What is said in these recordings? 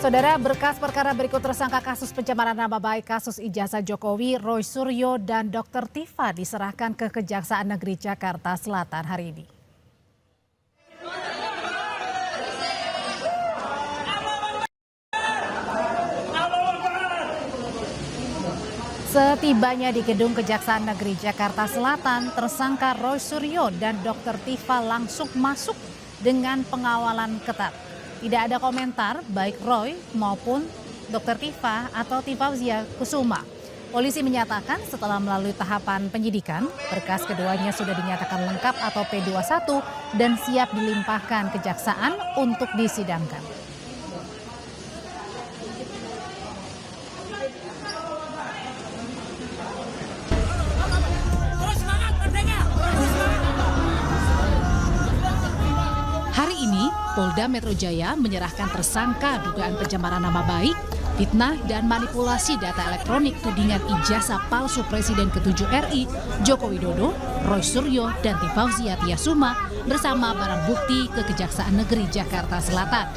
Saudara, berkas perkara berikut tersangka kasus pencemaran nama baik kasus ijazah Jokowi, Roy Suryo dan Dr. Tifa diserahkan ke Kejaksaan Negeri Jakarta Selatan hari ini. Setibanya di gedung Kejaksaan Negeri Jakarta Selatan, tersangka Roy Suryo dan Dr. Tifa langsung masuk dengan pengawalan ketat. Tidak ada komentar baik Roy maupun Dr. Tifa atau Tifauzia Kusuma. Polisi menyatakan setelah melalui tahapan penyidikan, berkas keduanya sudah dinyatakan lengkap atau P21 dan siap dilimpahkan kejaksaan untuk disidangkan. Hari ini, Polda Metro Jaya menyerahkan tersangka dugaan pencemaran nama baik, fitnah dan manipulasi data elektronik tudingan ijazah palsu Presiden ke-7 RI, Joko Widodo, Roy Suryo, dan Tifauzia Tiasuma bersama barang bukti ke Kejaksaan Negeri Jakarta Selatan.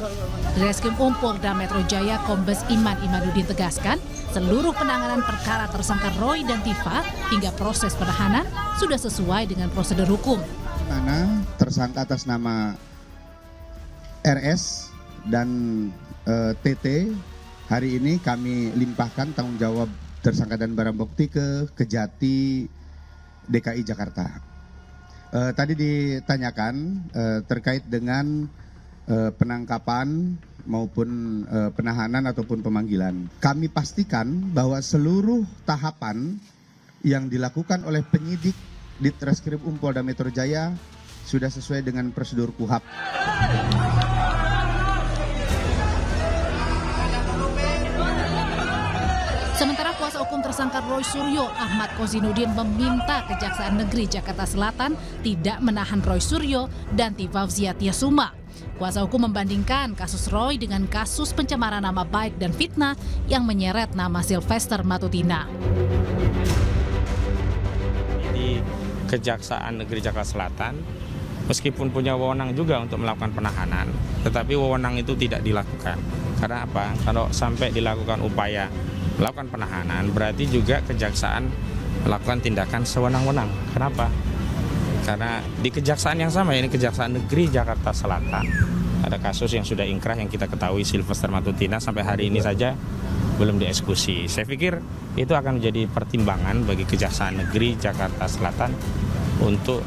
Reskrim Polda Metro Jaya Kombes Iman Imanuddin tegaskan, seluruh penanganan perkara tersangka Roy dan Tifa hingga proses penahanan sudah sesuai dengan prosedur hukum. Mana tersangka atas nama RS dan TT hari ini kami limpahkan tanggung jawab tersangka dan barang bukti ke Kejati DKI Jakarta. Tadi ditanyakan terkait dengan penangkapan maupun penahanan ataupun pemanggilan. Kami pastikan bahwa seluruh tahapan yang dilakukan oleh penyidik di Treskrim Polda Metro Jaya sudah sesuai dengan prosedur KUHAP. Sementara kuasa hukum tersangka Roy Suryo, Ahmad Kozinudin, meminta Kejaksaan Negeri Jakarta Selatan tidak menahan Roy Suryo dan Tifauzia Tiasuma. Kuasa hukum membandingkan kasus Roy dengan kasus pencemaran nama baik dan fitnah yang menyeret nama Sylvester Matutina. Di Kejaksaan Negeri Jakarta Selatan, meskipun punya wewenang juga untuk melakukan penahanan, tetapi wewenang itu tidak dilakukan. Karena apa? Kalau sampai dilakukan upaya melakukan penahanan, berarti juga kejaksaan melakukan tindakan sewenang-wenang. Kenapa? Karena di kejaksaan yang sama, ini Kejaksaan Negeri Jakarta Selatan, ada kasus yang sudah ingkrah yang kita ketahui Sylvester Matutina sampai hari ini saja belum dieksekusi. Saya pikir itu akan menjadi pertimbangan bagi Kejaksaan Negeri Jakarta Selatan untuk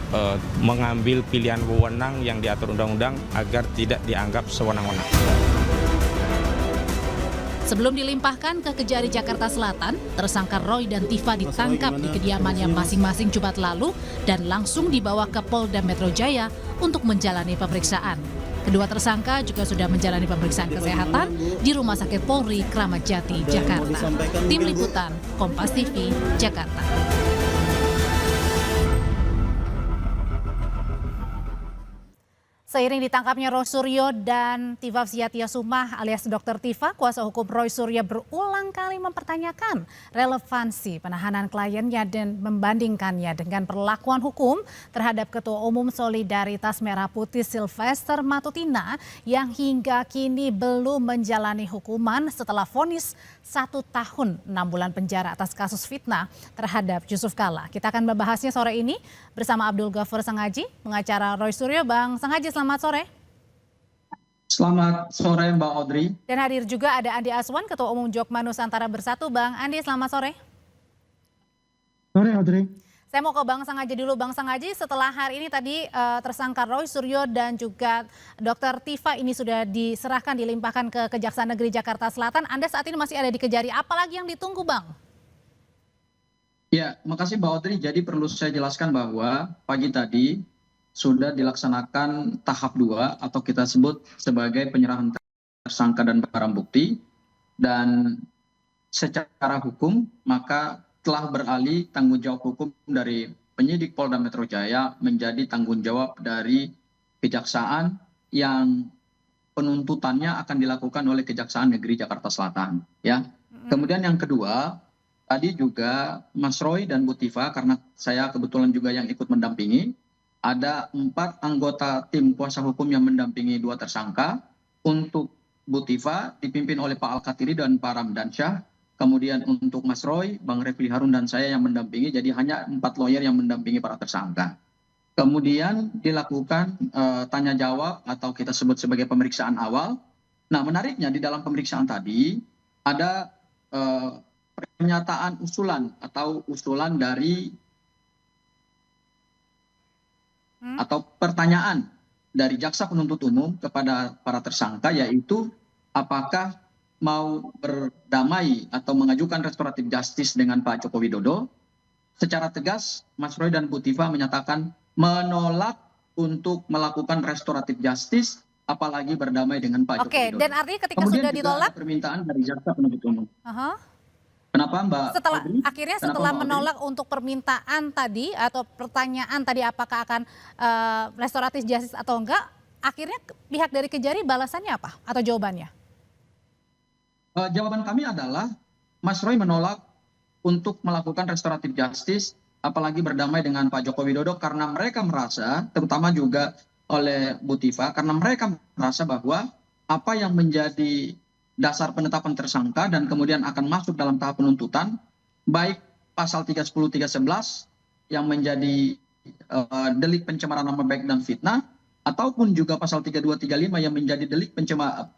mengambil pilihan wewenang yang diatur undang-undang agar tidak dianggap sewenang-wenang. Sebelum dilimpahkan ke Kejari Jakarta Selatan, tersangka Roy dan Tifa ditangkap di kediamannya masing-masing Jumat lalu dan langsung dibawa ke Polda Metro Jaya untuk menjalani pemeriksaan. Kedua tersangka juga sudah menjalani pemeriksaan kesehatan di Rumah Sakit Polri Kramat Jati, Jakarta. Tim Liputan, Kompas TV, Jakarta. Seiring ditangkapnya Roy Suryo dan Tifauzia Tiasuma alias Dr. Tifa, kuasa hukum Roy Suryo berulang kali mempertanyakan relevansi penahanan kliennya dan membandingkannya dengan perlakuan hukum terhadap Ketua Umum Solidaritas Merah Putih Sylvester Matutina yang hingga kini belum menjalani hukuman setelah vonis 1 tahun 6 bulan penjara atas kasus fitnah terhadap Yusuf Kalla. Kita akan membahasnya sore ini bersama Abdul Ghafur Sangaji, pengacara Roy Suryo. Bang Sangaji, selamat sore. Selamat sore Mbak Audrey. Dan hadir juga ada Andi Aswan, Ketua Umum Jokma Nusantara Bersatu. Bang Andi, selamat sore. Sore Audrey. Saya mau ke Bang Sangaji dulu. Bang Sangaji, setelah hari ini tadi tersangka Roy Suryo dan juga Dr. Tifa ini sudah diserahkan, dilimpahkan ke Kejaksaan Negeri Jakarta Selatan. Anda saat ini masih ada di Kejari. Apalagi yang ditunggu, Bang? Ya, makasih Mbak Audrey. Jadi perlu saya jelaskan bahwa pagi tadi sudah dilaksanakan tahap 2 atau kita sebut sebagai penyerahan tersangka dan barang bukti. Dan secara hukum maka telah beralih tanggung jawab hukum dari penyidik Polda Metro Jaya menjadi tanggung jawab dari kejaksaan yang penuntutannya akan dilakukan oleh Kejaksaan Negeri Jakarta Selatan. Ya. Kemudian yang kedua, tadi juga Mas Roy dan Bu Tifa, karena saya kebetulan juga yang ikut mendampingi, ada 4 anggota tim kuasa hukum yang mendampingi 2 tersangka untuk Bu Tifa dipimpin oleh Pak Al-Katiri dan Pak Ramdansyah. Kemudian untuk Mas Roy, Bang Refli Harun dan saya yang mendampingi, jadi hanya 4 lawyer yang mendampingi para tersangka. Kemudian dilakukan tanya jawab atau kita sebut sebagai pemeriksaan awal. Nah, menariknya di dalam pemeriksaan tadi ada pernyataan usulan atau usulan dari atau pertanyaan dari jaksa penuntut umum kepada para tersangka, yaitu apakah mau berdamai atau mengajukan restoratif justice dengan Pak Joko Widodo. Secara tegas Mas Roy dan Bu Tifa menyatakan menolak untuk melakukan restoratif justice, apalagi berdamai dengan Pak Joko Widodo. Dan artinya ketika Kemudian sudah juga ditolak, ada permintaan dari jaksa penuntut umum. Kenapa Mbak Audrey? Setelah menolak untuk permintaan tadi atau pertanyaan tadi apakah akan restoratif justice atau enggak, akhirnya pihak dari Kejari balasannya apa atau jawabannya? Jawaban kami adalah Mas Roy menolak untuk melakukan restoratif justice, apalagi berdamai dengan Pak Joko Widodo, karena mereka merasa, terutama juga oleh Bu Tifa, karena mereka merasa bahwa apa yang menjadi dasar penetapan tersangka dan kemudian akan masuk dalam tahap penuntutan, baik pasal 310, 311 yang menjadi delik pencemaran nama baik dan fitnah, ataupun juga pasal 32, 35 yang menjadi delik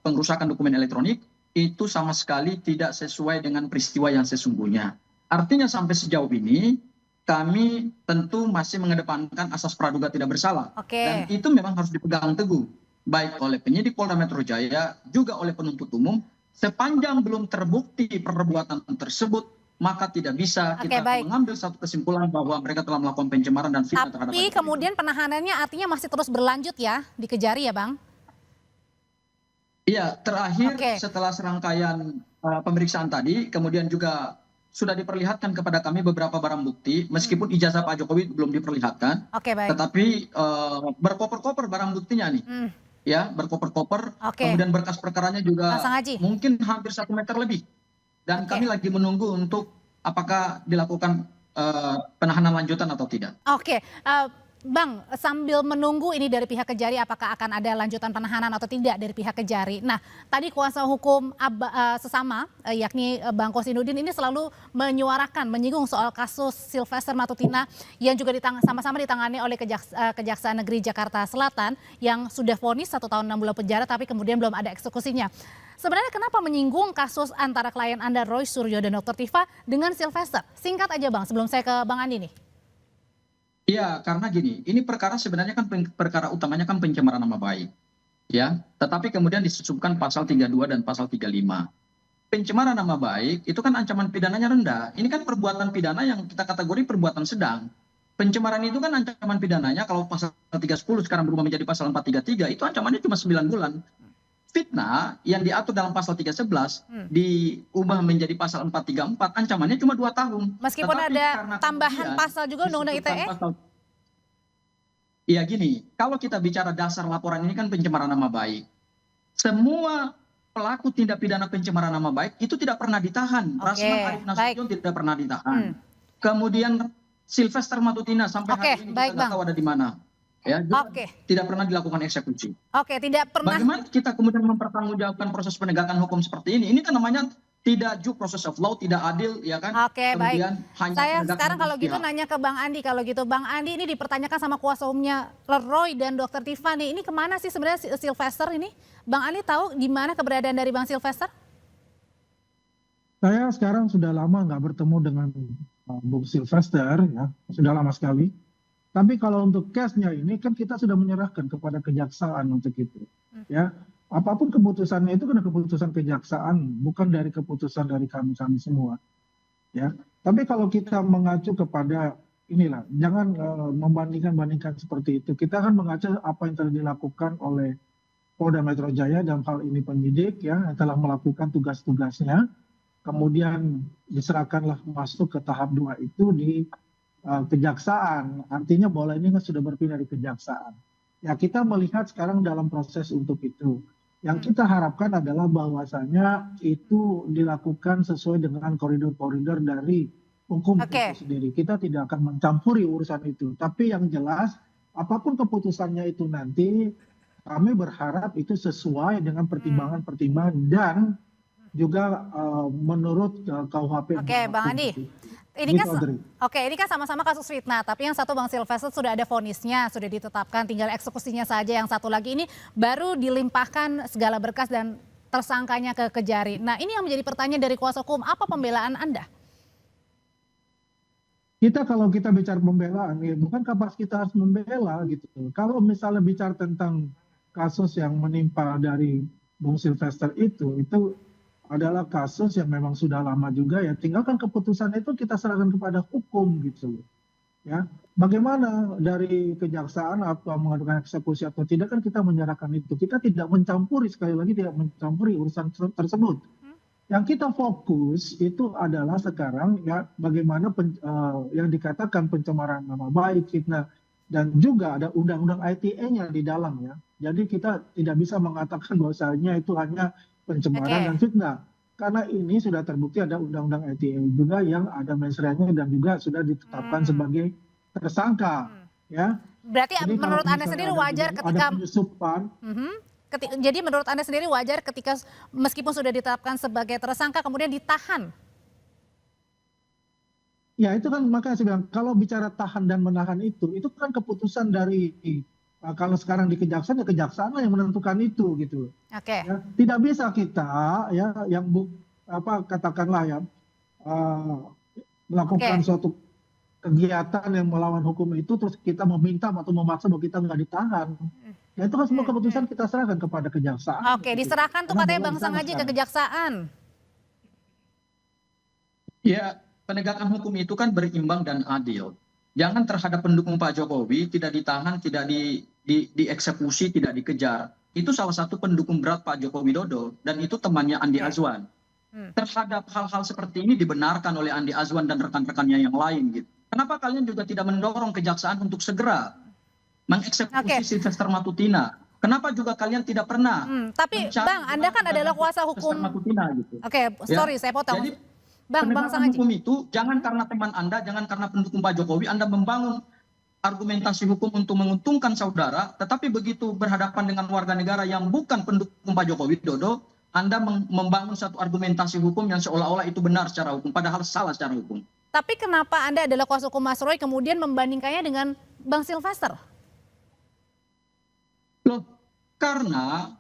pengrusakan dokumen elektronik, itu sama sekali tidak sesuai dengan peristiwa yang sesungguhnya. Artinya sampai sejauh ini kami tentu masih mengedepankan asas praduga tidak bersalah. Dan itu memang harus dipegang teguh, baik oleh penyidik Polda Metro Jaya, juga oleh penuntut umum. Sepanjang belum terbukti perbuatan tersebut, maka tidak bisa kita mengambil satu kesimpulan bahwa mereka telah melakukan pencemaran dan fitnah terhadap. Tapi kemudian penahanannya artinya masih terus berlanjut ya di Kejari ya Bang? Iya, terakhir setelah serangkaian pemeriksaan tadi, kemudian juga sudah diperlihatkan kepada kami beberapa barang bukti, meskipun ijazah Pak Jokowi belum diperlihatkan, tetapi berkoper-koper barang buktinya nih, ya berkoper-koper, kemudian berkas perkaranya juga mungkin hampir 1 meter lebih, dan kami lagi menunggu untuk apakah dilakukan penahanan lanjutan atau tidak. Bang, sambil menunggu ini dari pihak Kejari apakah akan ada lanjutan penahanan atau tidak dari pihak Kejari. Nah, tadi kuasa hukum sesama yakni Bang Kosinudin ini selalu menyuarakan, menyinggung soal kasus Sylvester Matutina yang juga sama-sama ditangani oleh Kejaksaan Negeri Jakarta Selatan yang sudah vonis 1 tahun 6 bulan penjara tapi kemudian belum ada eksekusinya. Sebenarnya kenapa menyinggung kasus antara klien Anda Roy Suryo dan Dr. Tifa dengan Sylvester? Singkat aja Bang, sebelum saya ke Bang Andi nih. Iya, karena gini, ini perkara sebenarnya kan perkara utamanya kan pencemaran nama baik, ya. Tetapi kemudian disusupkan pasal 32 dan pasal 35. Pencemaran nama baik itu kan ancaman pidananya rendah. Ini kan perbuatan pidana yang kita kategori perbuatan sedang. Pencemaran itu kan ancaman pidananya kalau pasal 310 sekarang berubah menjadi pasal 433 itu ancamannya cuma 9 bulan. Fitnah yang diatur dalam pasal 311 diubah menjadi pasal 434 ancamannya cuma 2 tahun. Meskipun ada tambahan pasal juga Undang-Undang ITE? Iya gini, kalau kita bicara dasar laporan ini kan pencemaran nama baik. Semua pelaku tindak pidana pencemaran nama baik itu tidak pernah ditahan. Rasman Arif Nasution tidak pernah ditahan. Kemudian Sylvester Matutina sampai hari ini kita nggak tahu ada di mana. Ya, tidak pernah dilakukan eksekusi. Tidak pernah. Bagaimana kita kemudian mempertanggungjawabkan proses penegakan hukum seperti ini? Ini kan namanya tidak due process of law, tidak adil, ya kan? Kemudian hanya saya sekarang kalau gitu nanya ke Bang Andi, kalau gitu Bang Andi ini dipertanyakan sama kuasa hukumnya Roy dan Dr. Tifa nih. Ini kemana sih sebenarnya Sylvester ini? Bang Andi tahu di mana keberadaan dari Bang Sylvester? Saya sekarang sudah lama nggak bertemu dengan Bung Sylvester, ya sudah lama sekali. Tapi kalau untuk case-nya ini kan kita sudah menyerahkan kepada kejaksaan untuk itu, ya. Apapun keputusannya itu kan keputusan kejaksaan, bukan dari keputusan dari kami semua, ya. Tapi kalau kita mengacu kepada inilah, jangan membandingkan seperti itu. Kita kan mengacu apa yang telah dilakukan oleh Polda Metro Jaya dalam hal ini penyidik, ya, yang telah melakukan tugas-tugasnya, kemudian diserahkanlah masuk ke tahap 2 itu di kejaksaan, artinya bola ini kan sudah berpindah di kejaksaan. Ya kita melihat sekarang dalam proses untuk itu. Yang kita harapkan adalah bahwasanya itu dilakukan sesuai dengan koridor-koridor dari hukum itu sendiri. Kita tidak akan mencampuri urusan itu. Tapi yang jelas, apapun keputusannya itu nanti, kami berharap itu sesuai dengan pertimbangan-pertimbangan dan juga menurut KUHP. Oke, Bang Andi. Ini Gitu, kan Audrey. oke, ini kan sama-sama kasus fitnah, tapi yang satu Bang Silvester sudah ada vonisnya, sudah ditetapkan, tinggal eksekusinya saja. Yang satu lagi ini baru dilimpahkan segala berkas dan tersangkanya ke Kejari. Nah, ini yang menjadi pertanyaan dari kuasa hukum, apa pembelaan Anda? Kalau kita bicara pembelaan, ya bukan kapan kita harus membela gitu. Kalau misalnya bicara tentang kasus yang menimpa dari Bung Silvester itu adalah kasus yang memang sudah lama juga ya. Tinggalkan keputusan itu kita serahkan kepada hukum gitu. Ya, bagaimana dari kejaksaan atau mengadukan eksekusi atau tidak kan kita menyerahkan itu. Kita tidak mencampuri, sekali lagi tidak mencampuri urusan tersebut. Yang kita fokus itu adalah sekarang ya bagaimana yang dikatakan pencemaran nama baik, fitnah, dan juga ada undang-undang ITE-nya di dalam ya. Jadi kita tidak bisa mengatakan bahwasanya itu hanya pencemaran dan fitnah. Karena ini sudah terbukti ada undang-undang ITE juga yang ada mensreanya dan juga sudah ditetapkan sebagai tersangka. Ya. Berarti Jadi menurut kalau Anda misalnya sendiri ada wajar ada ketika penyusupan, jadi menurut Anda sendiri wajar ketika meskipun sudah ditetapkan sebagai tersangka kemudian ditahan? ya itu kan makanya saya bilang kalau bicara tahan dan menahan itu kan keputusan dari kalau sekarang di kejaksaan ya kejaksaan lah yang menentukan itu gitu. Oke. Ya, tidak bisa kita ya yang katakanlah ya melakukan suatu kegiatan yang melawan hukum itu terus kita meminta atau memaksa bahwa kita nggak ditahan. Ya itu kan semua keputusan kita serahkan kepada kejaksaan. Oke, diserahkan tuh katanya Bang Sangaji ke kejaksaan. Ya, penegakan hukum itu kan berimbang dan adil. Jangan terhadap pendukung Pak Jokowi tidak ditahan, tidak dieksekusi, tidak dikejar. Itu salah satu pendukung berat Pak Joko Widodo dan itu temannya Andi Azwan. Terhadap hal-hal seperti ini dibenarkan oleh Andi Azwan dan rekan-rekannya yang lain gitu. Kenapa kalian juga tidak mendorong kejaksaan untuk segera mengeksekusi Sylvester Matutina? Kenapa juga kalian tidak pernah? Tapi Bang, Anda kan adalah kuasa hukum. Matutina, gitu. Oke, sorry saya potong. Jadi, Bang Sangaji. hukum itu jangan karena teman Anda, jangan karena pendukung Pak Jokowi Anda membangun argumentasi hukum untuk menguntungkan saudara, tetapi begitu berhadapan dengan warga negara yang bukan pendukung Pak Jokowi Widodo, Anda membangun satu argumentasi hukum yang seolah-olah itu benar secara hukum, padahal salah secara hukum. Tapi kenapa Anda adalah kuasa hukum Mas Roy kemudian membandingkannya dengan Bang Silvester? Loh, karena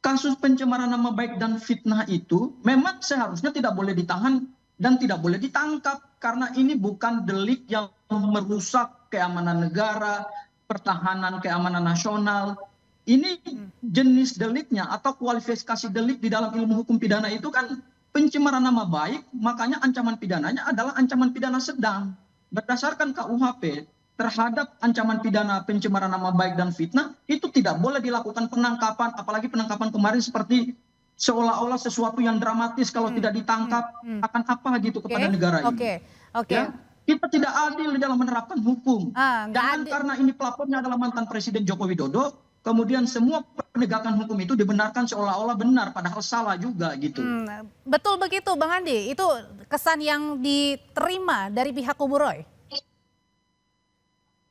kasus pencemaran nama baik dan fitnah itu memang seharusnya tidak boleh ditahan dan tidak boleh ditangkap karena ini bukan delik yang merusak keamanan negara, pertahanan keamanan nasional. Ini jenis deliknya atau kualifikasi delik di dalam ilmu hukum pidana itu kan pencemaran nama baik, makanya ancaman pidananya adalah ancaman pidana sedang. Berdasarkan KUHP, terhadap ancaman pidana pencemaran nama baik dan fitnah itu tidak boleh dilakukan penangkapan, apalagi penangkapan kemarin seperti seolah-olah sesuatu yang dramatis kalau tidak ditangkap akan apa gitu kepada negara ini. Ya, kita tidak adil di dalam menerapkan hukum. Jangan karena ini pelapornya adalah mantan Presiden Joko Widodo, kemudian semua penegakan hukum itu dibenarkan seolah-olah benar, padahal salah juga gitu. Betul begitu Bang Andi, itu kesan yang diterima dari pihak kubu Roy.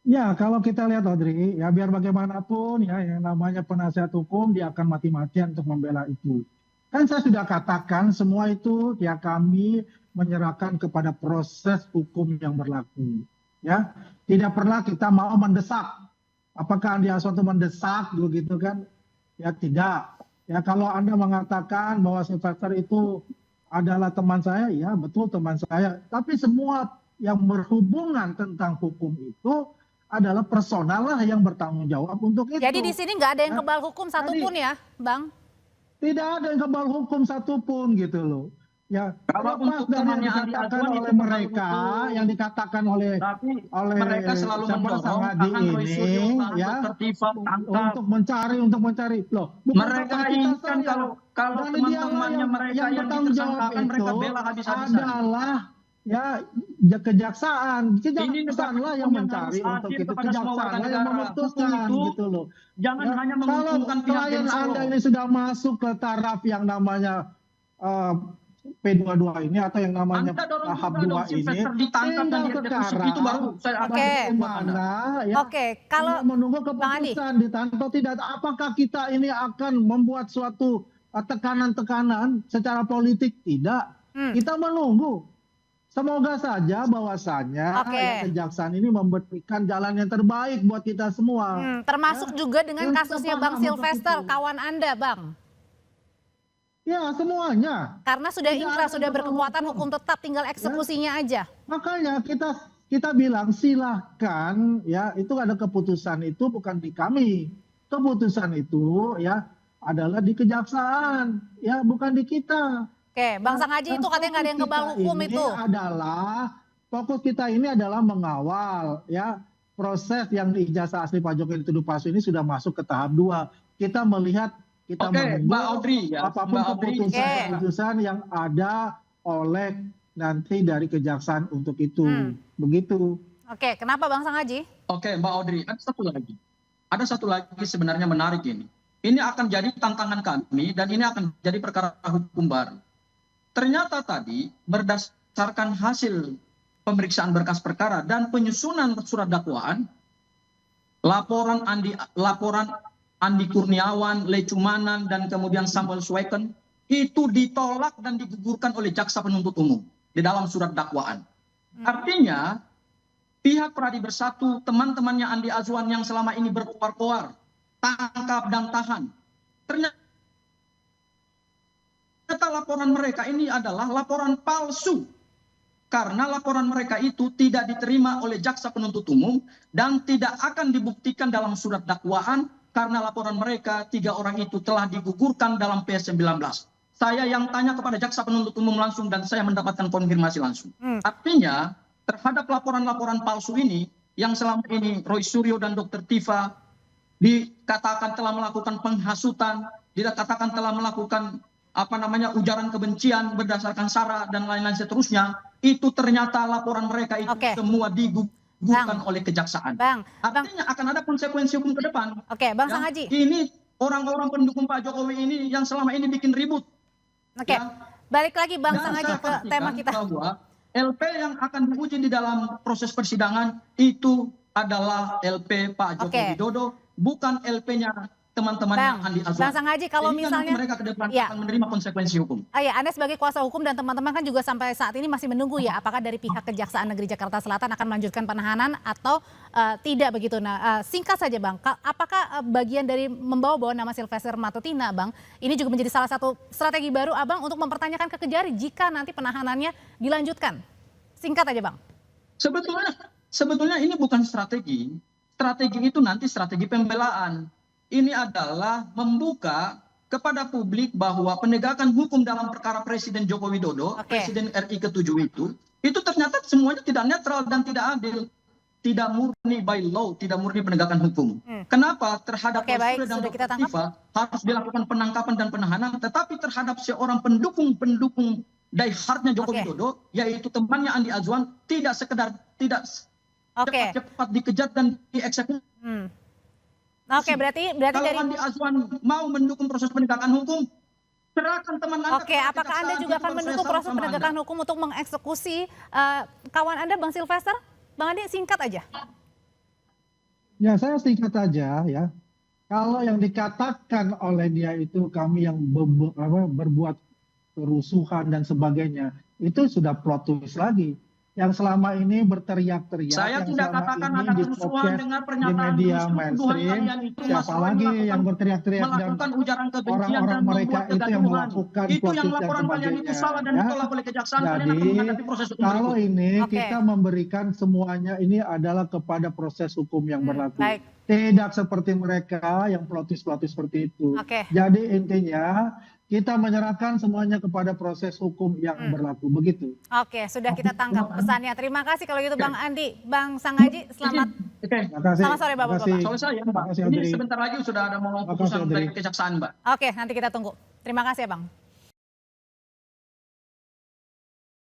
Ya, kalau kita lihat Audrey, ya biar bagaimanapun ya yang namanya penasihat hukum dia akan mati-matian untuk membela itu. Kan saya sudah katakan semua itu ya kami menyerahkan kepada proses hukum yang berlaku. Ya, tidak pernah kita mau mendesak. Apakah Andi Azwan itu mendesak begitu kan? Ya tidak. Ya kalau Anda mengatakan bahwa Sylvester itu adalah teman saya, ya betul teman saya. Tapi semua yang berhubungan tentang hukum itu adalah personal lah yang bertanggung jawab untuk itu. Jadi di sini nggak ada yang kebal hukum satupun ya, Bang? Tidak ada yang kebal hukum satupun gitu loh. Ya, kalau untuk temannya Andi Azwan oleh mereka, yang dikatakan oleh mereka selalu mendorong tahan Roy Suryo, tahan Dr. Tifa, untuk mencari loh. Mereka ini kan kalau teman-temannya mereka yang ditersangkakan mereka bela habis-habisan. Adalah ya kejaksaan lah yang mencari untuk itu, kejaksaan lah yang memutuskan gitu loh. Jangan hanya menguntungkan pihak yang Anda ini sudah masuk ke taraf yang namanya P22 ini atau yang namanya Anda dorong tahap juga 2 dong ini Sylvester ditangkap dan tinggal dieksekusi, itu baru saya Oke. apresiasi buat Anda. bagaimana ya Oke, kalau menunggu Bang Andi. keputusan ditahan atau tidak. Apakah kita ini akan membuat suatu tekanan-tekanan secara politik? Tidak. Kita menunggu. Semoga saja bahwasannya Oke. ya, kejaksaan ini memberikan jalan yang terbaik buat kita semua. Termasuk juga dengan Yang kasusnya kita Bang paham untuk Sylvester, itu. kawan Anda, Bang. Ya, semuanya. Karena sudah Tidak inkrah, ada sudah ketahuan berkekuatan hukum. hukum tetap, tinggal eksekusinya aja. Makanya kita bilang silahkan ya, itu ada keputusan itu bukan di kami. Keputusan itu ya adalah di kejaksaan, ya bukan di kita. Oke, Bang Sangaji itu katanya nggak ada yang kebal hukum itu. Fokus kita ini adalah mengawal ya proses yang di ijazah asli Pak Jokowi dituduh palsu ini sudah masuk ke tahap 2. Kita melihat, kita Oke, Mbak Audrey ya, apapun Mbak Audrey. keputusan yang ada oleh nanti dari kejaksaan untuk itu. Begitu. Oke, kenapa Bang Sangaji? Oke, Mbak Audrey, ada satu lagi. Ada satu lagi sebenarnya menarik ini. Ini akan jadi tantangan kami dan ini akan jadi perkara hukum baru. Ternyata tadi berdasarkan hasil pemeriksaan berkas perkara dan penyusunan surat dakwaan, laporan Andi Kurniawan, Lecumanan, dan kemudian Samuel Sweken itu ditolak dan digugurkan oleh jaksa penuntut umum di dalam surat dakwaan. Artinya pihak Pradi Bersatu, teman-temannya Andi Azwan yang selama ini berkoar-koar, tangkap dan tahan, ternyata laporan mereka ini adalah laporan palsu. Karena laporan mereka itu tidak diterima oleh jaksa penuntut umum dan tidak akan dibuktikan dalam surat dakwaan karena laporan mereka 3 orang itu telah digugurkan dalam PS19. Saya yang tanya kepada jaksa penuntut umum langsung dan saya mendapatkan konfirmasi langsung. Artinya terhadap laporan-laporan palsu ini yang selama ini Roy Suryo dan Dr. Tifa dikatakan telah melakukan penghasutan, dikatakan telah melakukan ujaran kebencian berdasarkan sara dan lain-lain seterusnya, itu ternyata laporan mereka itu semua digugurkan oleh kejaksaan. Artinya akan ada konsekuensi hukum ke depan. Oke, Bang Sangaji. Ini orang-orang pendukung Pak Jokowi ini yang selama ini bikin ribut. Oke, balik lagi Bang Sangaji ke tema kita. Bahwa LP yang akan diuji di dalam proses persidangan itu adalah LP Pak Joko Widodo, bukan LP-nya teman-teman yang Andi Azwan. Bang Sangaji, kalau misalnya mereka ke depan akan menerima konsekuensi hukum. Anda sebagai kuasa hukum dan teman-teman kan juga sampai saat ini masih menunggu ya, apakah dari pihak Kejaksaan Negeri Jakarta Selatan akan melanjutkan penahanan atau tidak begitu. Nah, singkat saja Bang, apakah bagian dari membawa-bawa nama Sylvester Matutina, Bang, ini juga menjadi salah satu strategi baru Abang untuk mempertanyakan ke Kejari jika nanti penahanannya dilanjutkan? Singkat aja Bang. Sebetulnya ini bukan strategi. Strategi itu nanti strategi pembelaan. Ini adalah membuka kepada publik bahwa penegakan hukum dalam perkara Presiden Joko Widodo, Presiden RI ke-7 itu ternyata semuanya tidak netral dan tidak adil. Tidak murni by law, tidak murni penegakan hukum. Kenapa terhadap Surya dan Dr. Tifa harus dilakukan penangkapan dan penahanan, tetapi terhadap seorang pendukung diehardnya Joko Widodo, yaitu temannya Andi Azwan, tidak sekedar cepat dikejar dan dieksekusi. Oke, berarti kalau dari Andi Azwan mau mendukung proses penegakan hukum, serahkan teman Anda. Oke, apakah Anda juga akan mendukung proses penegakan hukum untuk mengeksekusi kawan Anda, Bang Sylvester? Bang Andi, singkat aja. Ya, saya singkat aja ya. Kalau yang dikatakan oleh dia itu kami yang berbuat kerusuhan dan sebagainya, itu sudah plot twist lagi. Yang selama ini berteriak-teriak, saya yang tidak katakan ada kerusuhan dengan pernyataan di media mainstream, siapa lagi yang berteriak-teriak dan melakukan ujaran kebencian orang-orang dan mereka membuat itu yang melakukan itu yang laporan kalian itu salah dan ditolak oleh kejaksaan. Jadi kalau ini kita memberikan semuanya ini adalah kepada proses hukum yang berlaku. Tidak seperti mereka yang plotis seperti itu. Jadi intinya kita menyerahkan semuanya kepada proses hukum yang berlaku, begitu. Oke, sudah kita tangkap pesannya. Terima kasih kalau gitu Bang Andi. Bang Sangaji, selamat sore Bapak-Bapak. Selesai ya Mbak. Ini sebentar lagi sudah ada mau keputusan dari kejaksaan Mbak. Oke, nanti kita tunggu. Terima kasih ya Bang.